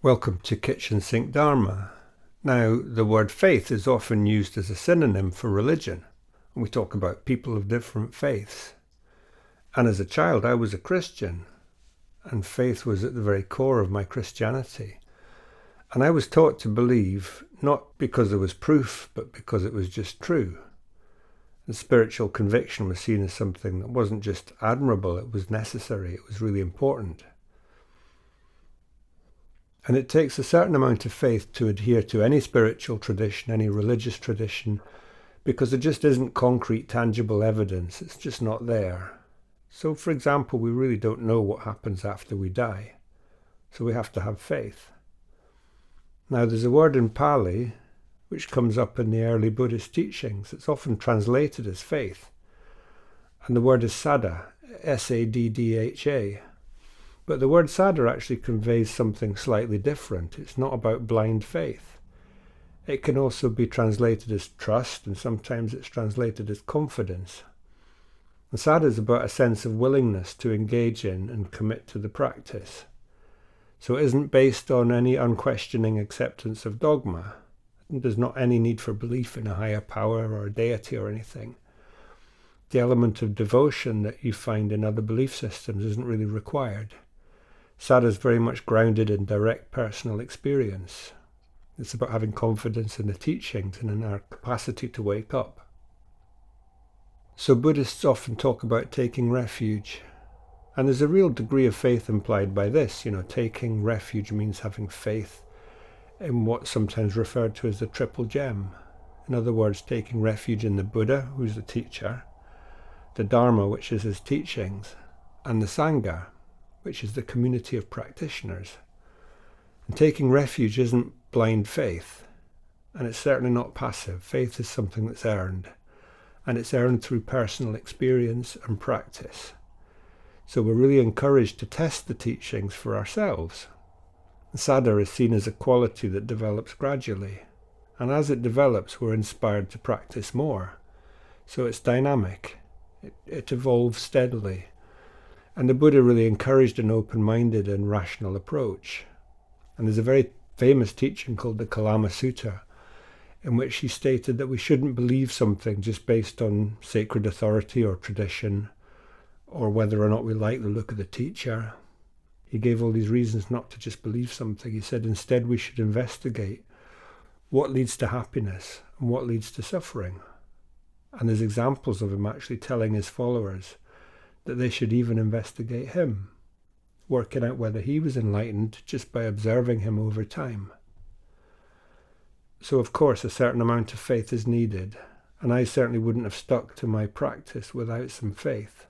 Welcome to Kitchen Sink Dharma. Now, the word faith is often used as a synonym for religion. We talk about people of different faiths. And as a child, I was a Christian, and faith was at the very core of my Christianity. And I was taught to believe, not because there was proof, but because it was just true. And spiritual conviction was seen as something that wasn't just admirable, it was necessary, it was really important. And it takes a certain amount of faith to adhere to any spiritual tradition, any religious tradition, because there just isn't concrete, tangible evidence. It's just not there. So, for example, we really don't know what happens after we die. So we have to have faith. Now, there's a word in Pali which comes up in the early Buddhist teachings. It's often translated as faith. And the word is Saddhā, S-A-D-D-H-A. But the word Saddhā actually conveys something slightly different. It's not about blind faith. It can also be translated as trust, and sometimes it's translated as confidence. And Saddhā is about a sense of willingness to engage in and commit to the practice. So it isn't based on any unquestioning acceptance of dogma. There's not any need for belief in a higher power or a deity or anything. The element of devotion that you find in other belief systems isn't really required. Saddhā is very much grounded in direct personal experience. It's about having confidence in the teachings and in our capacity to wake up. So Buddhists often talk about taking refuge. And there's a real degree of faith implied by this. Taking refuge means having faith in what's sometimes referred to as the triple gem. In other words, taking refuge in the Buddha, who's the teacher, the Dharma, which is his teachings, and the Sangha, which is the community of practitioners. And taking refuge isn't blind faith, and it's certainly not passive. Faith is something that's earned, and it's earned through personal experience and practice. So we're really encouraged to test the teachings for ourselves. Saddhā is seen as a quality that develops gradually, and as it develops, we're inspired to practice more. So it's dynamic. It evolves steadily. And the Buddha really encouraged an open-minded and rational approach. And there's a very famous teaching called the Kalama Sutta, in which he stated that we shouldn't believe something just based on sacred authority or tradition, or whether or not we like the look of the teacher. He gave all these reasons not to just believe something. He said instead we should investigate what leads to happiness and what leads to suffering. And there's examples of him actually telling his followers that they should even investigate him, working out whether he was enlightened just by observing him over time. So of course a certain amount of faith is needed, and I certainly wouldn't have stuck to my practice without some faith.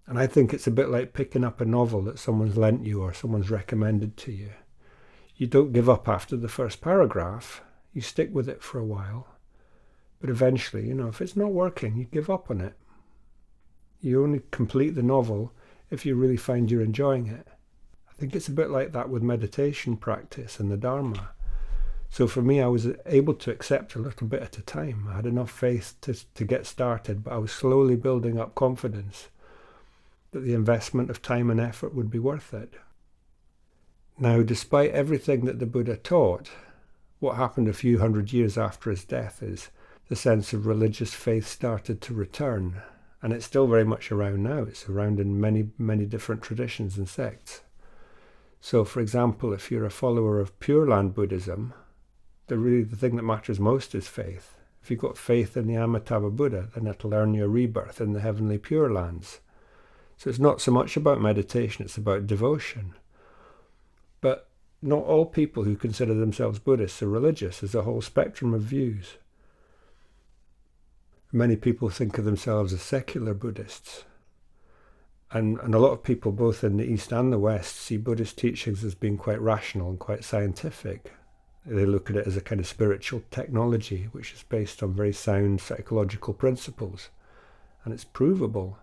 And I think it's a bit like picking up a novel that someone's lent you or someone's recommended to you. You don't give up after the first paragraph, you stick with it for a while. But eventually, if it's not working, you give up on it. You only complete the novel if you really find you're enjoying it. I think it's a bit like that with meditation practice and the Dharma. So for me, I was able to accept a little bit at a time. I had enough faith to get started, but I was slowly building up confidence that the investment of time and effort would be worth it. Now, despite everything that the Buddha taught, what happened a few hundred years after his death is the sense of religious faith started to return. And it's still very much around now. It's around in many, many different traditions and sects. So, for example, if you're a follower of Pure Land Buddhism, the thing that matters most is faith. If you've got faith in the Amitabha Buddha, then it'll earn you a rebirth in the heavenly Pure Lands. So it's not so much about meditation, it's about devotion. But not all people who consider themselves Buddhists are religious. There's a whole spectrum of views. Many people think of themselves as secular Buddhists. And a lot of people, both in the East and the West, see Buddhist teachings as being quite rational and quite scientific. They look at it as a kind of spiritual technology, which is based on very sound psychological principles. And it's provable.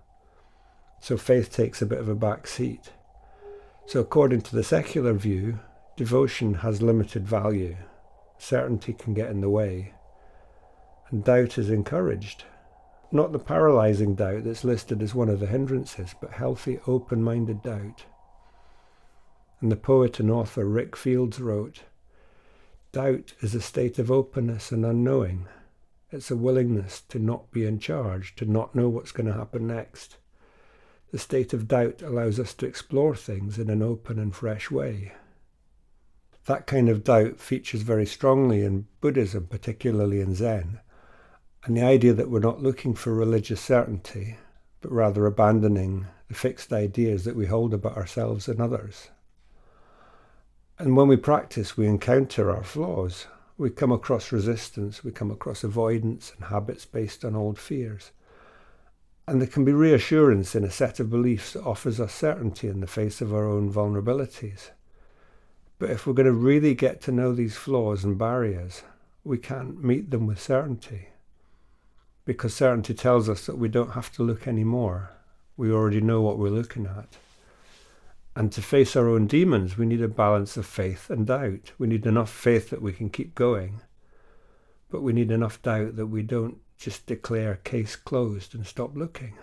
So faith takes a bit of a back seat. So according to the secular view, devotion has limited value. Certainty can get in the way. And doubt is encouraged. Not the paralyzing doubt that's listed as one of the hindrances, but healthy, open-minded doubt. And the poet and author Rick Fields wrote, "Doubt is a state of openness and unknowing. It's a willingness to not be in charge, to not know what's going to happen next. The state of doubt allows us to explore things in an open and fresh way." That kind of doubt features very strongly in Buddhism, particularly in Zen, and the idea that we're not looking for religious certainty, but rather abandoning the fixed ideas that we hold about ourselves and others. And when we practice, we encounter our flaws. We come across resistance, we come across avoidance and habits based on old fears. And there can be reassurance in a set of beliefs that offers us certainty in the face of our own vulnerabilities. But if we're going to really get to know these flaws and barriers, we can't meet them with certainty. Because certainty tells us that we don't have to look anymore. We already know what we're looking at. And to face our own demons, we need a balance of faith and doubt. We need enough faith that we can keep going, but we need enough doubt that we don't just declare case closed and stop looking.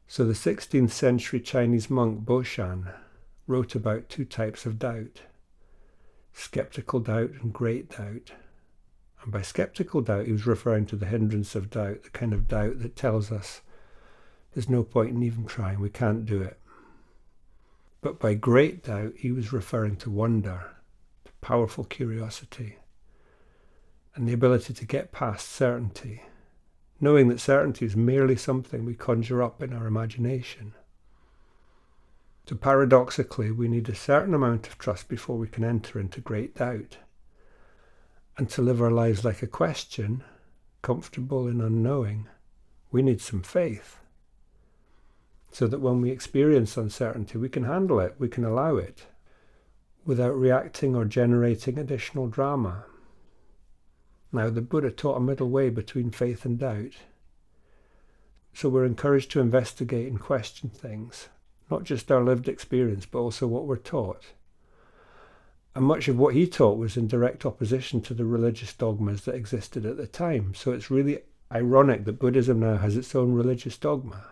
So the 16th century Chinese monk Boshan wrote about two types of doubt: skeptical doubt and great doubt. And by skeptical doubt, he was referring to the hindrance of doubt, the kind of doubt that tells us there's no point in even trying, we can't do it. But by great doubt, he was referring to wonder, to powerful curiosity, and the ability to get past certainty, knowing that certainty is merely something we conjure up in our imagination. So paradoxically, we need a certain amount of trust before we can enter into great doubt. And to live our lives like a question, comfortable in unknowing, we need some faith. So that when we experience uncertainty, we can handle it, we can allow it, without reacting or generating additional drama. Now, the Buddha taught a middle way between faith and doubt. So we're encouraged to investigate and question things, not just our lived experience, but also what we're taught. And much of what he taught was in direct opposition to the religious dogmas that existed at the time. So it's really ironic that Buddhism now has its own religious dogma.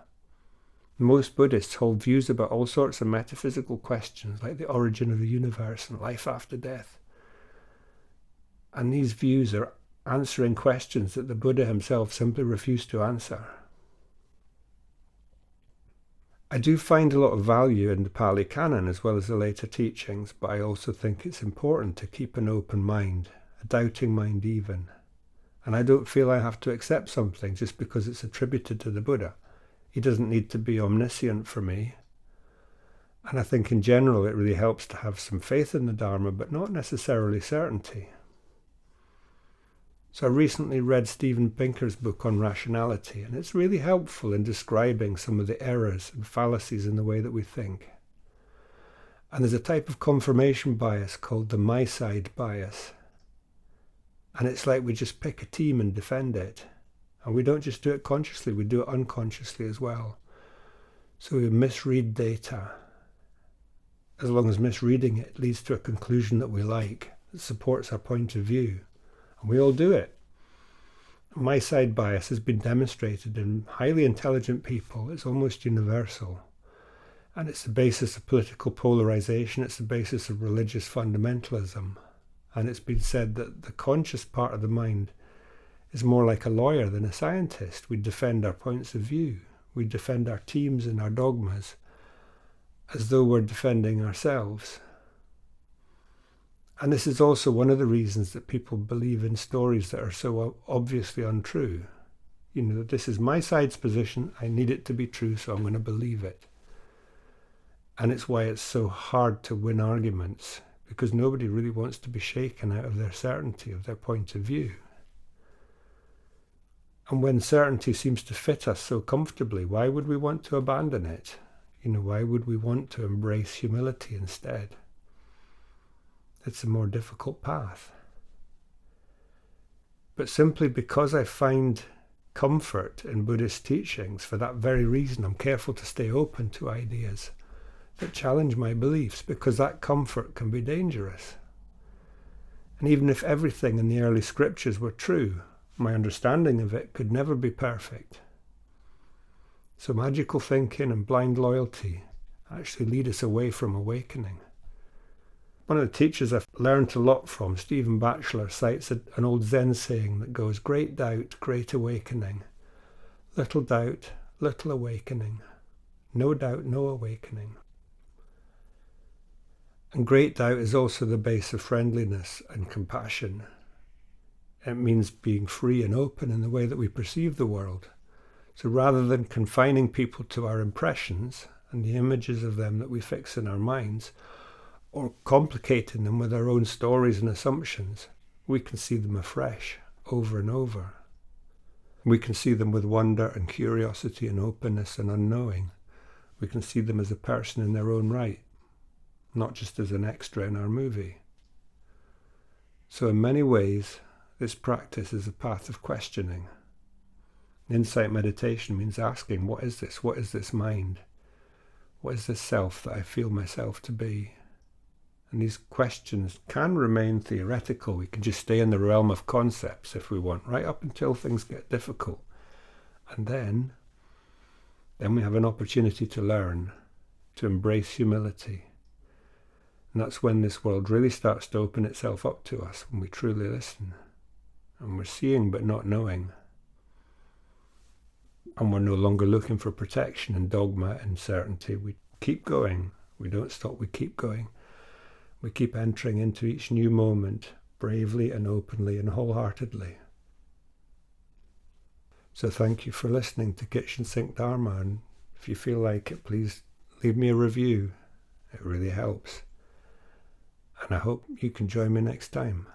Most Buddhists hold views about all sorts of metaphysical questions, like the origin of the universe and life after death. And these views are answering questions that the Buddha himself simply refused to answer. I do find a lot of value in the Pali Canon as well as the later teachings, but I also think it's important to keep an open mind, a doubting mind even. And I don't feel I have to accept something just because it's attributed to the Buddha. He doesn't need to be omniscient for me. And I think in general it really helps to have some faith in the Dharma, but not necessarily certainty. So I recently read Steven Pinker's book on rationality, and it's really helpful in describing some of the errors and fallacies in the way that we think. And there's a type of confirmation bias called the my side bias. And it's like we just pick a team and defend it. And we don't just do it consciously, we do it unconsciously as well. So we misread data. As long as misreading it leads to a conclusion that we like, that supports our point of view. And we all do it. My side bias has been demonstrated in highly intelligent people. It's almost universal. And it's the basis of political polarization. It's the basis of religious fundamentalism. And it's been said that the conscious part of the mind is more like a lawyer than a scientist. We defend our points of view. We defend our teams and our dogmas as though we're defending ourselves. And this is also one of the reasons that people believe in stories that are so obviously untrue. You know, this is my side's position, I need it to be true, so I'm going to believe it. And it's why it's so hard to win arguments, because nobody really wants to be shaken out of their certainty, of their point of view. And when certainty seems to fit us so comfortably, why would we want to abandon it? You know, why would we want to embrace humility instead? It's a more difficult path. But simply because I find comfort in Buddhist teachings, for that very reason, I'm careful to stay open to ideas that challenge my beliefs, because that comfort can be dangerous. And even if everything in the early scriptures were true, my understanding of it could never be perfect. So magical thinking and blind loyalty actually lead us away from awakening. One of the teachers I've learned a lot from, Stephen Batchelor, cites an old Zen saying that goes, great doubt, great awakening. Little doubt, little awakening. No doubt, no awakening. And great doubt is also the base of friendliness and compassion. It means being free and open in the way that we perceive the world. So rather than confining people to our impressions and the images of them that we fix in our minds, or complicating them with our own stories and assumptions, we can see them afresh, over and over. We can see them with wonder and curiosity and openness and unknowing. We can see them as a person in their own right, not just as an extra in our movie. So in many ways, this practice is a path of questioning. Insight meditation means asking, what is this? What is this mind? What is this self that I feel myself to be? And these questions can remain theoretical. We can just stay in the realm of concepts if we want, right up until things get difficult. And then we have an opportunity to learn, to embrace humility. And that's when this world really starts to open itself up to us, when we truly listen. And we're seeing but not knowing. And we're no longer looking for protection and dogma and certainty. We keep going. We don't stop, we keep going. We keep entering into each new moment bravely and openly and wholeheartedly. So thank you for listening to Kitchen Sink Dharma, and if you feel like it, please leave me a review. It really helps. And I hope you can join me next time.